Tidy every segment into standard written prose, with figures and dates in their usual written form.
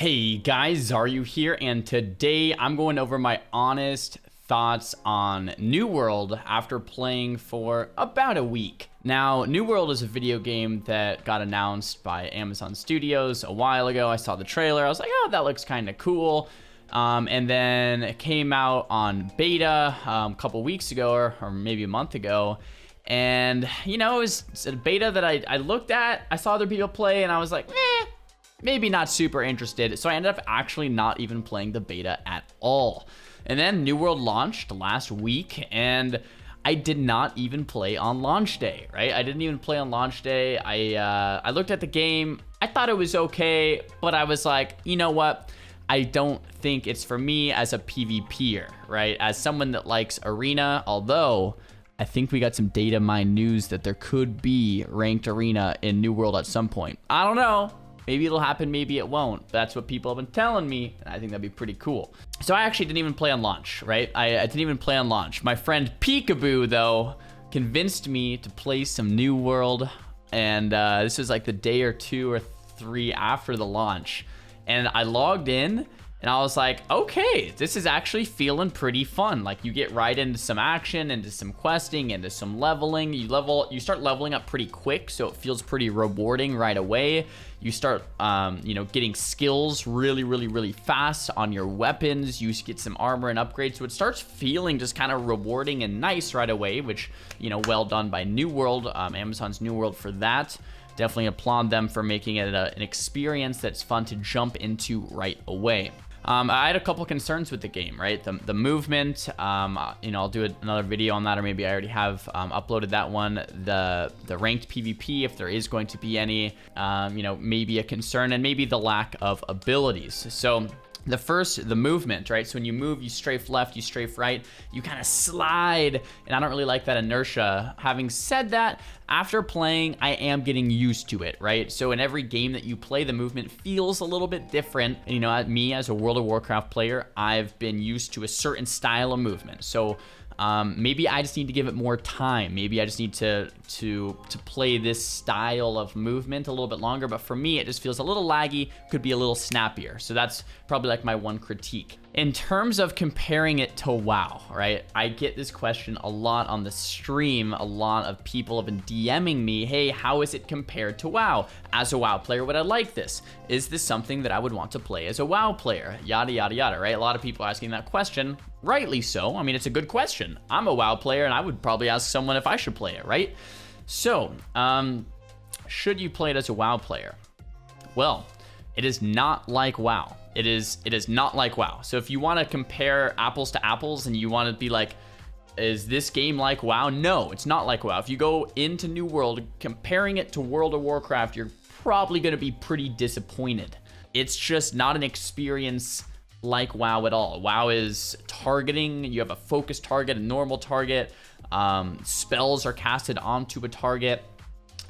Hey guys, Xaryu here, and today I'm going over my honest thoughts on New World after playing for about a week. Now, New World is a video game that got announced by Amazon Studios a while ago. I saw the trailer, I was like, oh, that looks kind of cool. And then it came out on beta a couple weeks ago, or maybe a month ago. And, you know, it was a beta that I looked at, I saw other people play, and I was like, maybe not super interested. So I ended up actually not even playing the beta at all. And then New World launched last week, and I did not even play on launch day, right? I didn't even play on launch day. I looked at the game. I thought it was okay, but I was like, you know what? I don't think it's for me as a PvPer, right? As someone that likes arena, although I think we got some data mine news that there could be ranked arena in New World at some point. I don't know. Maybe it'll happen, maybe it won't. That's what people have been telling me, and I think that'd be pretty cool. So I actually didn't even play on launch, right? I didn't even play on launch. My friend Peekaboo, though, convinced me to play some New World, and this was like the day or two or three after the launch. And I logged in, and I was like, okay, this is actually feeling pretty fun. Like, you get right into some action, into some questing, into some leveling. You start leveling up pretty quick, so it feels pretty rewarding right away. You start, getting skills really fast on your weapons. You get some armor and upgrades, so it starts feeling just kind of rewarding and nice right away, which, well done by New World, Amazon's New World for that. Definitely applaud them for making it an experience that's fun to jump into right away. I had a couple concerns with the game, right? The movement, I'll do another video on that, or maybe I already have uploaded that one. The ranked PvP, if there is going to be any, maybe a concern, and maybe the lack of abilities. So the movement, right? So when you move, you strafe left, you strafe right, you kind of slide, and I don't really like that inertia. Having said that, after playing, I am getting used to it, right? So in every game that you play, the movement feels a little bit different. And, me as a World of Warcraft player, I've been used to a certain style of movement. So maybe I just need to give it more time. Maybe I just need to play this style of movement a little bit longer. But for me, it just feels a little laggy, could be a little snappier. So that's probably like my one critique. In terms of comparing it to WoW, right? I get this question a lot on the stream. A lot of people have been DMing me, hey, how is it compared to WoW? As a WoW player, would I like this? Is this something that I would want to play as a WoW player? Yada, yada, yada, right? A lot of people asking that question, rightly so. I mean, it's a good question. I'm a WoW player, and I would probably ask someone if I should play it, right? So, should you play it as a WoW player? Well, it is not like WoW. It is not like WoW. So if you want to compare apples to apples and you want to be like, is this game like WoW? No, it's not like WoW. If you go into New World, comparing it to World of Warcraft, you're probably going to be pretty disappointed. It's just not an experience like WoW at all. WoW is targeting. You have a focused target, a normal target. Spells are casted onto a target,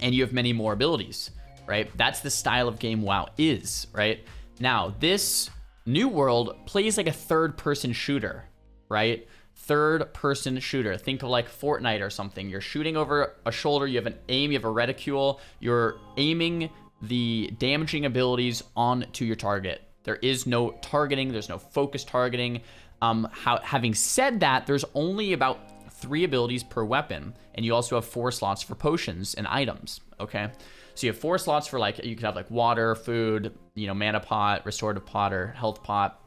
and you have many more abilities, right? That's the style of game WoW is, right? Now, this New World plays like a third-person shooter, right? Third-person shooter. Think of like Fortnite or something. You're shooting over a shoulder, you have an aim, you have a reticule, you're aiming the damaging abilities onto your target. There is no targeting, there's no focus targeting. Having said that, there's only about 3 abilities per weapon, and you also have 4 slots for potions and items, okay? So you have 4 slots for, like, you could have like water, food, mana pot, restorative pot, or health pot.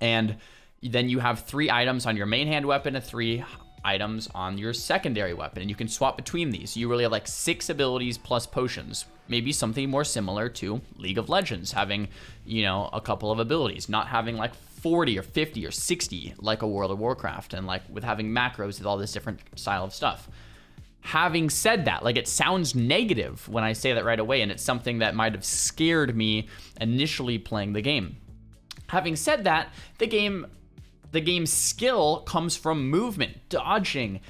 And then you have 3 items on your main hand weapon and 3 items on your secondary weapon. And you can swap between these. You really have like 6 abilities plus potions. Maybe something more similar to League of Legends, having, a couple of abilities, not having like 40 or 50 or 60 like a World of Warcraft, and like with having macros with all this different style of stuff. Having said that, like, it sounds negative when I say that right away, and it's something that might have scared me initially playing the game. Having said that, the game's skill comes from movement, dodging,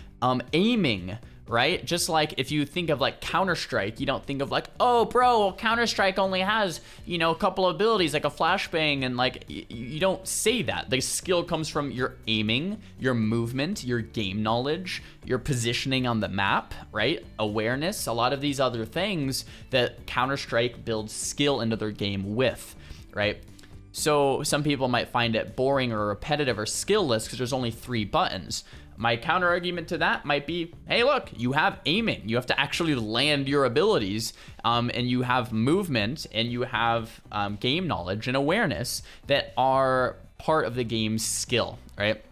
aiming, right? Just like if you think of like Counter-Strike, you don't think of like, oh bro, Counter-Strike only has, a couple of abilities like a flashbang, and like you don't say that. The skill comes from your aiming, your movement, your game knowledge, your positioning on the map, right? Awareness, a lot of these other things that Counter-Strike builds skill into their game with, right? So some people might find it boring or repetitive or skillless because there's only 3 buttons. My counter argument to that might be, hey, look, you have aiming. You have to actually land your abilities, and you have movement, and you have game knowledge and awareness that are part of the game's skill, right?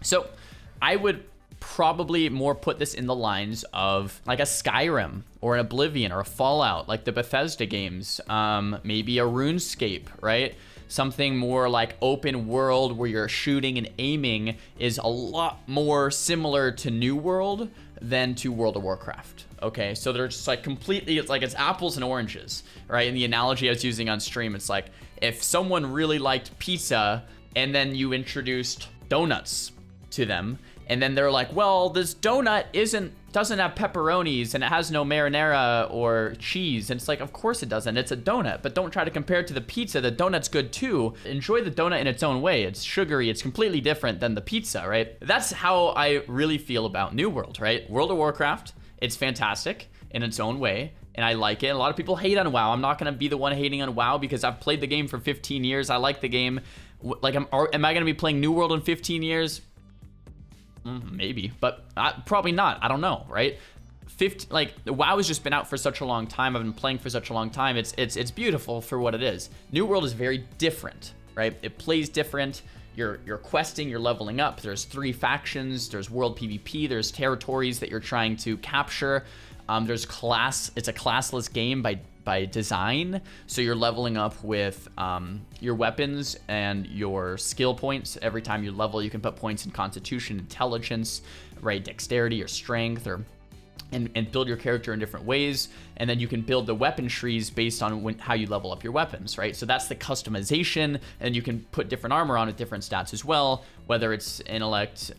So I would probably more put this in the lines of like a Skyrim or an Oblivion or a Fallout, like the Bethesda games, maybe a RuneScape, right? Something more like open world where you're shooting and aiming is a lot more similar to New World than to World of Warcraft. Okay, so they're just like completely, it's like it's apples and oranges, right? And the analogy I was using on stream, it's like if someone really liked pizza and then you introduced donuts to them, and then they're like, well, this donut doesn't have pepperonis and it has no marinara or cheese. And it's like, of course it doesn't. It's a donut, but don't try to compare it to the pizza. The donut's good too. Enjoy the donut in its own way. It's sugary. It's completely different than the pizza, right? That's how I really feel about New World, right? World of Warcraft, it's fantastic in its own way, and I like it. A lot of people hate on WoW. I'm not going to be the one hating on WoW because I've played the game for 15 years. I like the game. Like, am I going to be playing New World in 15 years? Maybe, but probably not. I don't know, right? Like WoW has just been out for such a long time. I've been playing for such a long time. It's beautiful for what it is. New World is very different, right? It plays different. You're questing, you're leveling up. There's 3 factions. There's world PvP. There's territories that you're trying to capture. There's class. It's a classless game by design, so you're leveling up with your weapons and your skill points. Every time you level, you can put points in constitution, intelligence, right, dexterity or strength, or and build your character in different ways. And then you can build the weapon trees based on how you level up your weapons, right? So that's the customization, and you can put different armor on at different stats as well, whether it's intellect,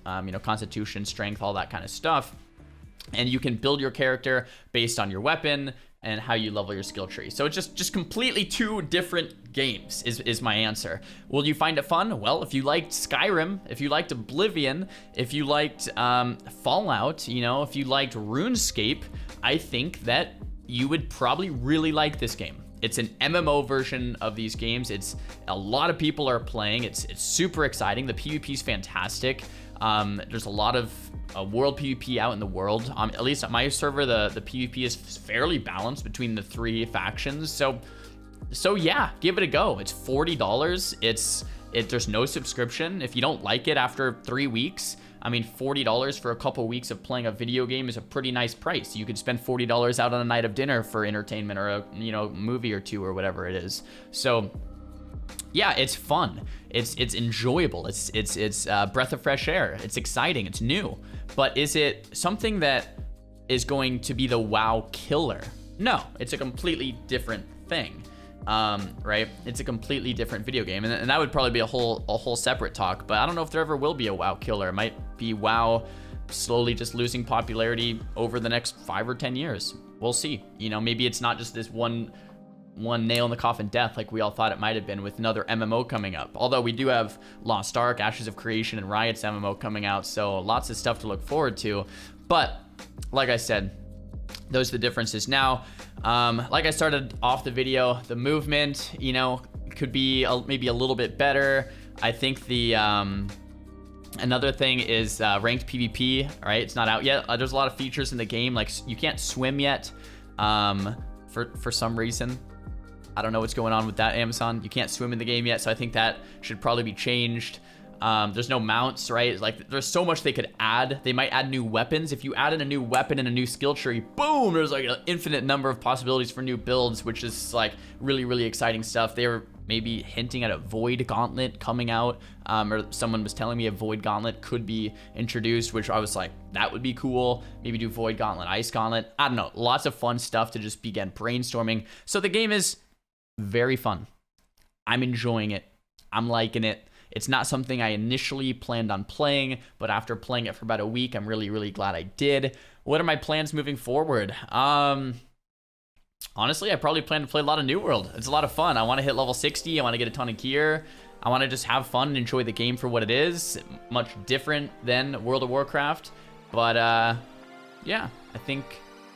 constitution, strength, all that kind of stuff. And you can build your character based on your weapon and how you level your skill tree. So it's just completely 2 different games is my answer. Will you find it fun? Well, if you liked Skyrim, if you liked Oblivion, if you liked Fallout, if you liked RuneScape, I think that you would probably really like this game. It's an MMO version of these games. It's a lot of people are playing. It's super exciting. The PvP is fantastic. There's a lot of world PvP out in the world. At least at my server, the PvP is fairly balanced between the 3 factions. So yeah, give it a go. It's $40. There's no subscription. If you don't like it after 3 weeks, I mean, $40 for a couple weeks of playing a video game is a pretty nice price. You could spend $40 out on a night of dinner for entertainment or a movie or 2 or whatever it is. So yeah, it's fun. It's enjoyable. It's breath of fresh air. It's exciting. It's new. But is it something that is going to be the WoW killer? No, it's a completely different thing. Right? It's a completely different video game, and that would probably be a whole separate talk. But I don't know if there ever will be a WoW killer. It might be WoW slowly just losing popularity over the next 5 or 10 years. We'll see. Maybe it's not just this one nail in the coffin death like we all thought it might have been, with another MMO coming up. Although we do have Lost Ark, Ashes of Creation, and Riot's MMO coming out, so lots of stuff to look forward to. But like I said, those are the differences. Now, like I started off the video, the movement, could be maybe a little bit better. I think the another thing is ranked PvP. Right, it's not out yet. There's a lot of features in the game, like you can't swim yet for some reason. I don't know what's going on with that, Amazon. You can't swim in the game yet, so I think that should probably be changed. There's no mounts, right? Like, there's so much they could add. They might add new weapons. If you add in a new weapon and a new skill tree, boom, there's like an infinite number of possibilities for new builds, which is like really, really exciting stuff. They were maybe hinting at a Void Gauntlet coming out, or someone was telling me a Void Gauntlet could be introduced, which I was like, that would be cool. Maybe do Void Gauntlet, Ice Gauntlet. I don't know. Lots of fun stuff to just begin brainstorming. So the game is very fun. I'm enjoying it. I'm liking it. It's not something I initially planned on playing, but after playing it for about a week, I'm really, really glad I did. What are my plans moving forward? Honestly, I probably plan to play a lot of New World. It's a lot of fun. I want to hit level 60. I want to get a ton of gear. I want to just have fun and enjoy the game for what it is. Much different than World of Warcraft. But yeah, I think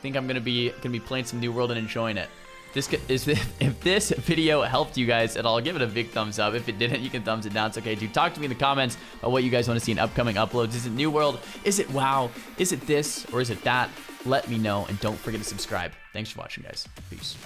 I'm gonna be playing some New World and enjoying it. if this video helped you guys at all, give it a big thumbs up. If it didn't, you can thumbs it down. It's okay. Dude, talk to me in the comments about what you guys want to see in upcoming uploads. Is it New World? Is it WoW? Is it this or is it that? Let me know, and don't forget to subscribe. Thanks for watching, guys. Peace.